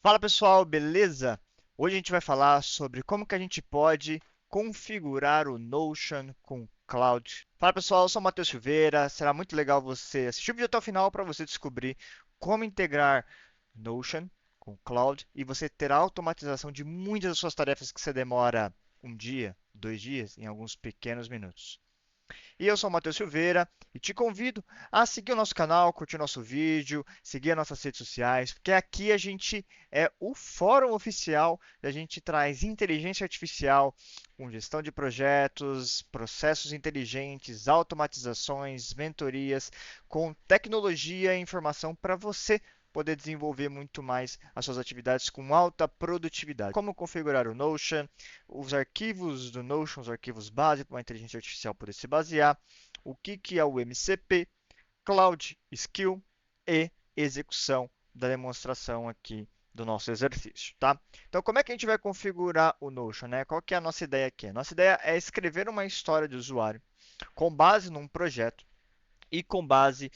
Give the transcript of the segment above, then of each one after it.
Fala pessoal, beleza? Hoje a gente vai falar sobre como que a gente pode configurar o Notion com Cloud. Fala pessoal, eu sou o Matheus Silveira. Será muito legal você assistir o vídeo até o final para você descobrir como integrar Notion com Cloud e você ter a automatização de muitas das suas tarefas que você demora um dia, 2 dias, em alguns pequenos minutos. E eu sou o Matheus Silveira e te convido a seguir o nosso canal, curtir o nosso vídeo, seguir as nossas redes sociais, porque aqui a gente é o fórum oficial, a gente traz inteligência artificial com gestão de projetos, processos inteligentes, automatizações, mentorias, com tecnologia e informação para você poder desenvolver muito mais as suas atividades com alta produtividade. Como configurar o Notion, os arquivos do Notion, os arquivos básicos para a inteligência artificial poder se basear, o que é o MCP, Cloud Skill e execução da demonstração aqui do nosso exercício, tá? Então, como é que a gente vai configurar o Notion, né? Qual que é a nossa ideia aqui? A nossa ideia é escrever uma história de usuário com base num projeto e com base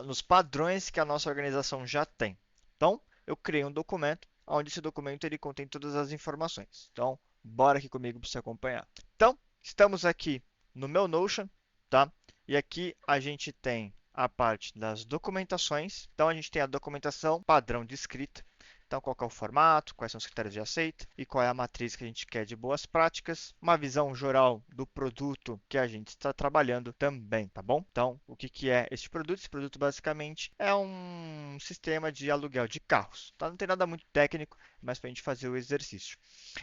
nos padrões que a nossa organização já tem. Então, eu criei um documento, onde esse documento ele contém todas as informações. Então, bora aqui comigo para você acompanhar. Então, estamos aqui no meu Notion, tá? E aqui a gente tem a parte das documentações. Então, a gente tem a documentação padrão de escrita. Então, qual é o formato, quais são os critérios de aceita e qual é a matriz que a gente quer de boas práticas. Uma visão geral do produto que a gente está trabalhando também, tá bom? Então, o que é este produto? Esse produto basicamente é um sistema de aluguel de carros, tá? Não tem nada muito técnico, mas para a gente fazer o exercício.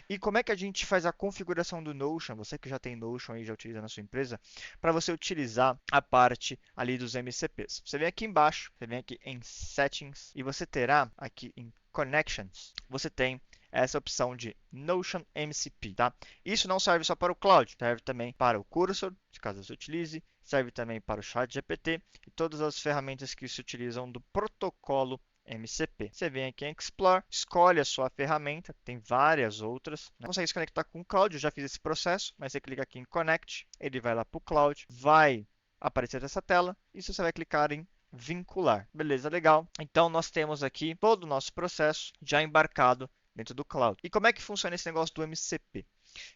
E como é que a gente faz a configuração do Notion? Você que já tem Notion e já utiliza na sua empresa, para você utilizar a parte ali dos MCPs. Você vem aqui embaixo, você vem aqui em Settings e você terá aqui em Connections, você tem essa opção de Notion MCP, tá? Isso não serve só para o Cloud, serve também para o Cursor, caso você utilize, serve também para o ChatGPT e todas as ferramentas que se utilizam do protocolo MCP. Você vem aqui em Explore, escolhe a sua ferramenta, tem várias outras. Não consegue se conectar com o Cloud, eu já fiz esse processo, mas você clica aqui em Connect, ele vai lá para o Cloud, vai aparecer essa tela e você vai clicar em vincular. Beleza, legal. Então nós temos aqui todo o nosso processo já embarcado dentro do cloud. E como é que funciona esse negócio do MCP?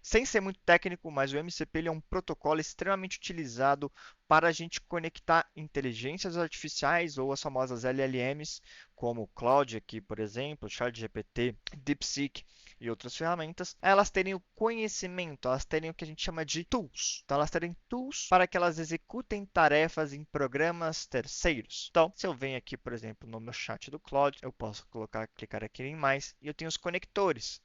Sem ser muito técnico, mas o MCP ele é um protocolo extremamente utilizado para a gente conectar inteligências artificiais ou as famosas LLMs, como o Claude aqui, por exemplo, ChatGPT, DeepSeek e outras ferramentas, elas terem o conhecimento, elas terem o que a gente chama de tools. Então, elas terem tools para que elas executem tarefas em programas terceiros. Então, se eu venho aqui, por exemplo, no meu chat do Claude, eu posso clicar aqui em mais e eu tenho os conectores.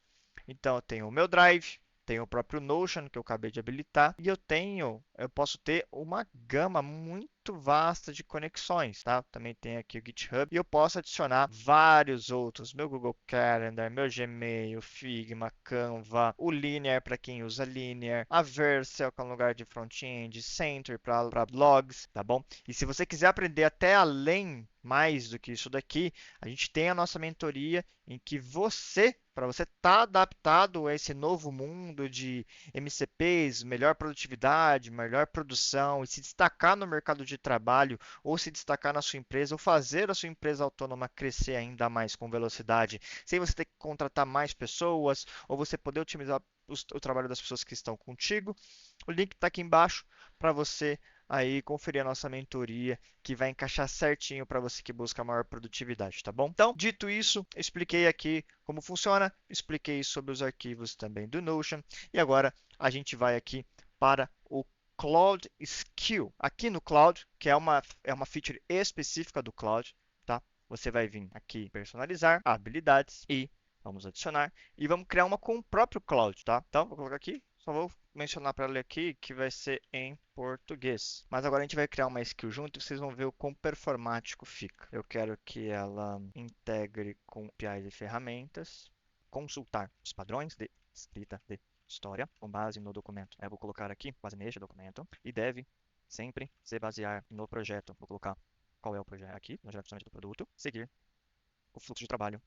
Então, eu tenho o meu Drive, tenho o próprio Notion que eu acabei de habilitar e eu posso ter uma gama muito vasta de conexões, tá? Também tem aqui o GitHub e eu posso adicionar vários outros, meu Google Calendar, meu Gmail, Figma, Canva, o Linear para quem usa Linear, a Vercel que é um lugar de front-end, Center para blogs, tá bom? E se você quiser aprender até além mais do que isso daqui, a gente tem a nossa mentoria em que para você estar adaptado a esse novo mundo de MCPs, melhor produtividade, melhor produção e se destacar no mercado de trabalho ou se destacar na sua empresa ou fazer a sua empresa autônoma crescer ainda mais com velocidade, sem você ter que contratar mais pessoas ou você poder otimizar o trabalho das pessoas que estão contigo. O link está aqui embaixo para você aí conferir a nossa mentoria que vai encaixar certinho para você que busca maior produtividade, tá bom? Então, dito isso, expliquei aqui como funciona, expliquei sobre os arquivos também do Notion e agora a gente vai aqui para o Cloud Skill. Aqui no Cloud, que é uma feature específica do Cloud, tá? Você vai vir aqui personalizar habilidades e vamos adicionar e vamos criar uma com o próprio Cloud, tá? Então, vou colocar aqui, só vou mencionar para ela aqui que vai ser em português. Mas agora a gente vai criar uma skill junto e vocês vão ver o quão performático fica. Eu quero que ela integre com APIs e ferramentas, consultar os padrões de escrita de história com base no documento. Eu vou colocar aqui, com base neste documento, e deve sempre se basear no projeto. Vou colocar qual é o projeto aqui, no gerenciamento do produto, seguir o fluxo de trabalho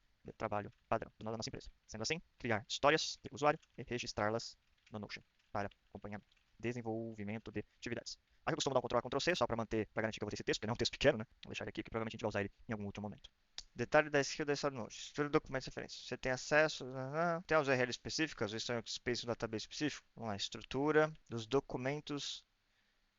padrão da nossa empresa. Sendo assim, criar histórias de usuário e registrá-las no Notion para acompanhamento, desenvolvimento de atividades. Aqui eu costumo dar um Ctrl+C só para garantir que eu vou ter esse texto, porque não é um texto pequeno, né? Vou deixar ele aqui, que provavelmente a gente vai usar ele em algum outro momento. Detalhe da skill da história do Node. Estrutura de documentos de referência. Você tem acesso. Tem as URL específicas, ou estão em space no database específico? Vamos lá. Estrutura dos documentos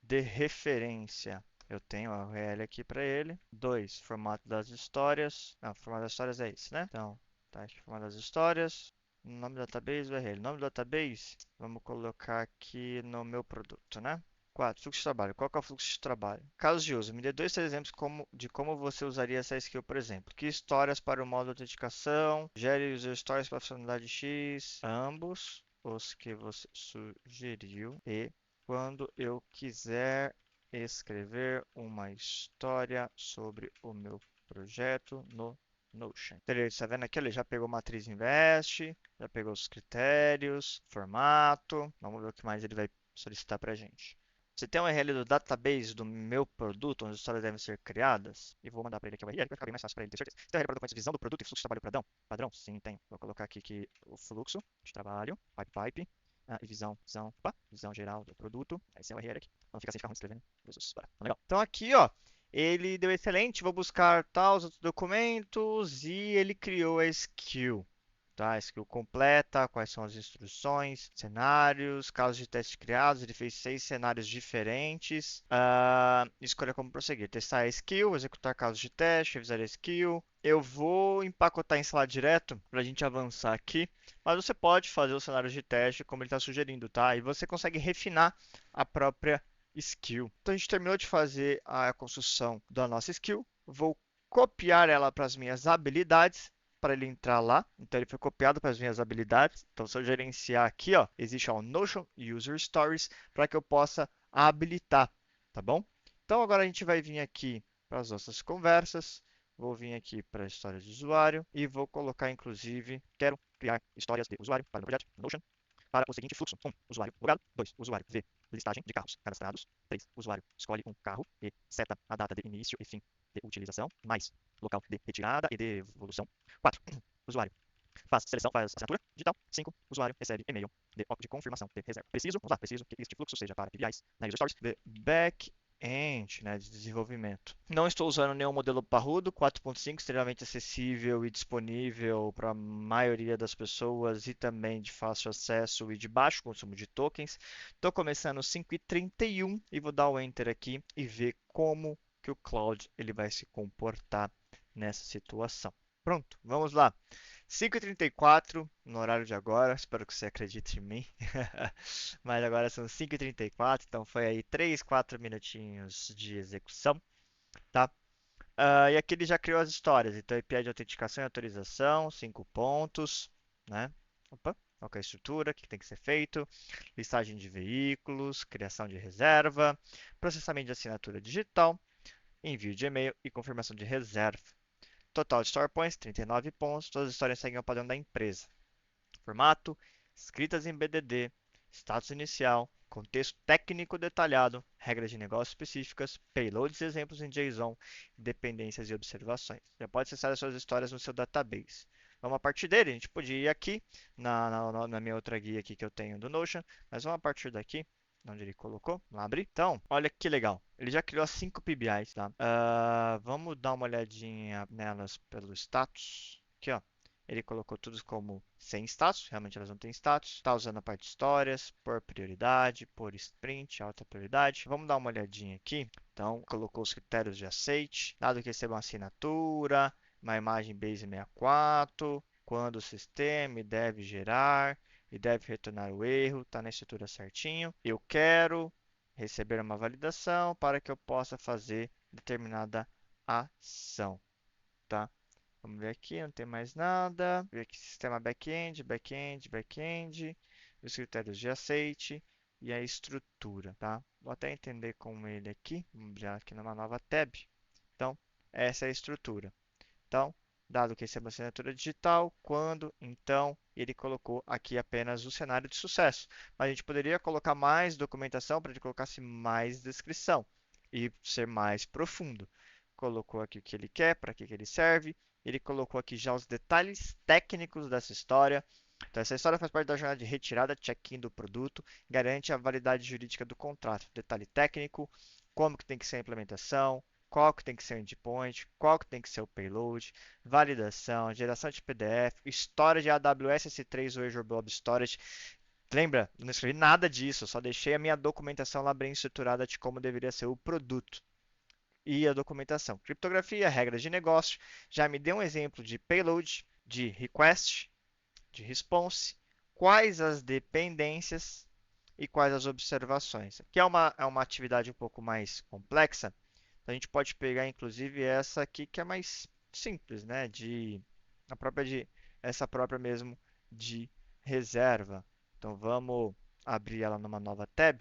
de referência. Eu tenho a URL aqui para ele. 2. Formato das histórias. Não, formato das histórias é esse, né? Então, tá aqui, formato das histórias. Nome do database, URL. Nome do database, vamos colocar aqui no meu produto, né? 4. Fluxo de trabalho. Qual que é o fluxo de trabalho? Casos de uso. Me dê 2, 3 exemplos de como você usaria essa skill, por exemplo. Que histórias para o modo de autenticação? Gere user stories para a funcionalidade X. Ambos os que você sugeriu. E quando eu quiser escrever uma história sobre o meu projeto no Notion. Então, ele está vendo aqui, ele já pegou matriz invest, já pegou os critérios, formato. Vamos ver o que mais ele vai solicitar para a gente. Você tem um URL do database do meu produto, onde as histórias devem ser criadas. E vou mandar para ele aqui o URL, vai ficar bem mais fácil para ele ter certeza. Você tem um URL para documentos, visão do produto e fluxo de trabalho padrão? Padrão? Sim, tem. Vou colocar aqui que o fluxo de trabalho, pipe, e visão geral do produto. Esse é o URL aqui. Não fica sem ficar ruim escrevendo. Jesus, bora. Então, legal. Então aqui, ó, ele deu excelente. Vou buscar tal os outros documentos e ele criou a skill. Tá, skill completa, quais são as instruções, cenários, casos de teste criados. Ele fez 6 cenários diferentes. Escolha como prosseguir. Testar a skill, executar casos de teste, revisar a skill. Eu vou empacotar em sala direto para a gente avançar aqui. Mas você pode fazer os cenários de teste como ele está sugerindo, tá? E você consegue refinar a própria skill. Então a gente terminou de fazer a construção da nossa skill. Vou copiar ela para as minhas habilidades para ele entrar lá. Então ele foi copiado para as minhas habilidades. Então se eu gerenciar aqui, ó, existe o Notion User Stories para que eu possa habilitar, tá bom? Então agora a gente vai vir aqui para as nossas conversas. Vou vir aqui para a história de usuário e vou colocar inclusive, quero criar histórias de usuário para o projeto Notion para o seguinte fluxo. 1. Usuário logado. 2. Usuário vê listagem de carros cadastrados. 3. Usuário escolhe um carro e seta a data de início e fim de utilização, mais local de retirada e de devolução. 4. Usuário faz seleção, faz assinatura digital. 5. Usuário recebe e-mail de confirmação de reserva. Preciso que este fluxo seja para PBIs na User Stories de back-end, né, de desenvolvimento. Não estou usando nenhum modelo parrudo, 4.5, extremamente acessível e disponível para a maioria das pessoas e também de fácil acesso e de baixo consumo de tokens. Estou começando 5.31 e vou dar o Enter aqui e ver como que o Cloud ele vai se comportar nessa situação. Pronto, vamos lá. 5h34 no horário de agora, espero que você acredite em mim. Mas agora são 5h34, então foi aí 3, 4 minutinhos de execução, tá? E aqui ele já criou as histórias, então ele pede autenticação e autorização, 5 pontos, né? Opa, qual que é a estrutura, o que tem que ser feito, listagem de veículos, criação de reserva, processamento de assinatura digital, envio de e-mail e confirmação de reserva. Total de Story Points, 39 pontos. Todas as histórias seguem o padrão da empresa. Formato, escritas em BDD, status inicial, contexto técnico detalhado, regras de negócio específicas, payloads e exemplos em JSON, dependências e observações. Já pode acessar as suas histórias no seu database. Vamos a partir dele, a gente podia ir aqui na minha outra guia aqui que eu tenho do Notion, mas vamos a partir daqui onde ele colocou. Vamos abrir. Então, olha que legal. Ele já criou as 5 PBIs, tá? Vamos dar uma olhadinha nelas pelo status. Aqui, ó. Ele colocou tudo como sem status, realmente elas não têm status. Está usando a parte de histórias, por prioridade, por sprint, alta prioridade. Vamos dar uma olhadinha aqui. Então, colocou os critérios de aceite, dado que receba uma assinatura, uma imagem base 64, quando o sistema deve gerar e deve retornar o erro, está na estrutura certinho. Eu quero receber uma validação para que eu possa fazer determinada ação, tá? Vamos ver aqui, não tem mais nada. Ver aqui sistema back-end, os critérios de aceite e a estrutura, tá? Vou até entender com ele aqui. Vamos abrir aqui numa nova tab. Então, essa é a estrutura. Então, dado que esse é uma assinatura digital, quando, então, ele colocou aqui apenas o cenário de sucesso. Mas a gente poderia colocar mais documentação para ele colocasse mais descrição e ser mais profundo. Colocou aqui o que ele quer, para que ele serve. Ele colocou aqui já os detalhes técnicos dessa história. Então, essa história faz parte da jornada de retirada, check-in do produto, garante a validade jurídica do contrato. Detalhe técnico, como que tem que ser a implementação, qual que tem que ser o endpoint, qual que tem que ser o payload, validação, geração de PDF, história de AWS S3 ou Azure Blob Storage. Lembra? Eu não escrevi nada disso, só deixei a minha documentação lá bem estruturada de como deveria ser o produto e a documentação. Criptografia, regras de negócio, já me deu um exemplo de payload, de request, de response, quais as dependências e quais as observações. Aqui é uma atividade um pouco mais complexa, então a gente pode pegar inclusive essa aqui que é mais simples, né? Essa própria mesmo de reserva. Então vamos abrir ela numa nova tab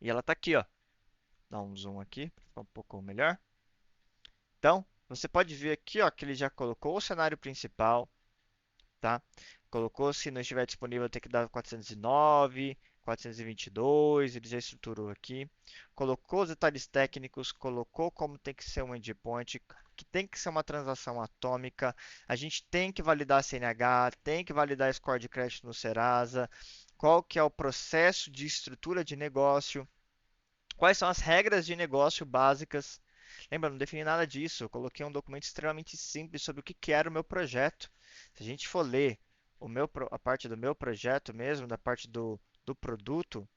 e ela está aqui, ó. Dá um zoom aqui para ficar um pouco melhor. Então, você pode ver aqui, ó, que ele já colocou o cenário principal, tá? Colocou, se não estiver disponível, tem que dar 409, 422, ele já estruturou aqui. Colocou os detalhes técnicos, colocou como tem que ser um endpoint, que tem que ser uma transação atômica. A gente tem que validar a CNH, tem que validar score de crédito no Serasa, qual que é o processo de estrutura de negócio, quais são as regras de negócio básicas. Lembra, não defini nada disso. Eu coloquei um documento extremamente simples sobre o que era o meu projeto. Se a gente for ler a parte do meu projeto mesmo, da parte do produto,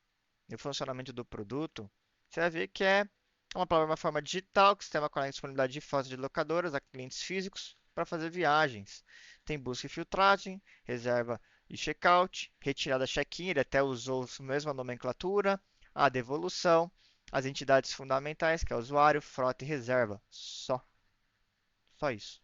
e o funcionamento do produto, você vai ver que é uma plataforma digital que sistema conecta disponibilidade de fotos de locadoras a clientes físicos para fazer viagens. Tem busca e filtragem, reserva e checkout, retirada check-in, ele até usou a mesma nomenclatura, a devolução, as entidades fundamentais, que é usuário, frota e reserva. Só isso.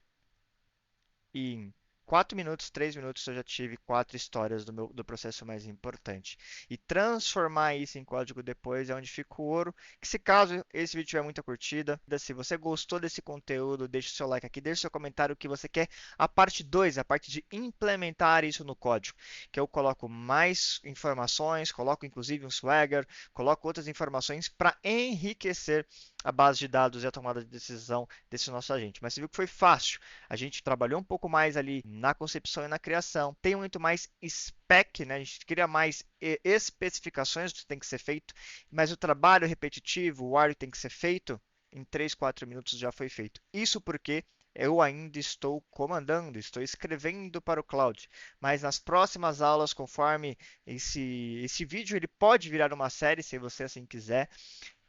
E em 4 minutos, 3 minutos, eu já tive 4 histórias do processo mais importante. E transformar isso em código depois é onde fica o ouro. Que se caso esse vídeo tiver muita curtida, se você gostou desse conteúdo, deixe o seu like aqui, deixe seu comentário o que você quer. A parte 2, a parte de implementar isso no código, que eu coloco mais informações, coloco inclusive um Swagger, coloco outras informações para enriquecer a base de dados e a tomada de decisão desse nosso agente. Mas você viu que foi fácil. A gente trabalhou um pouco mais ali na concepção e na criação. Tem muito mais spec, né? A gente cria mais especificações do que tem que ser feito, mas o trabalho repetitivo, o while tem que ser feito, em 3, 4 minutos já foi feito. Isso porque eu ainda estou comandando, estou escrevendo para o cloud, mas nas próximas aulas, conforme esse vídeo, ele pode virar uma série, se você assim quiser,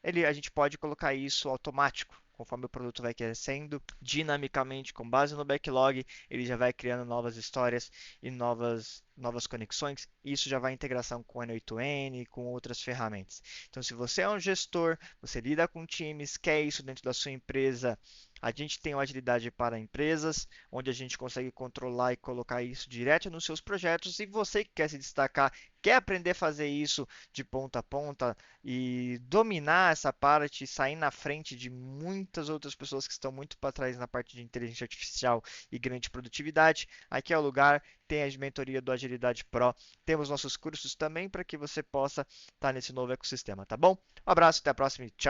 a gente pode colocar isso automático. Conforme o produto vai crescendo, dinamicamente, com base no backlog, ele já vai criando novas histórias e novas conexões. E isso já vai em integração com o N8N e com outras ferramentas. Então, se você é um gestor, você lida com times, quer isso dentro da sua empresa, a gente tem o Agilidade para Empresas, onde a gente consegue controlar e colocar isso direto nos seus projetos. E você que quer se destacar, quer aprender a fazer isso de ponta a ponta e dominar essa parte, sair na frente de muitas outras pessoas que estão muito para trás na parte de inteligência artificial e grande produtividade, aqui é o lugar. Tem a mentoria do Agilidade Pro, temos nossos cursos também para que você possa estar nesse novo ecossistema, tá bom? Um abraço, até a próxima e tchau!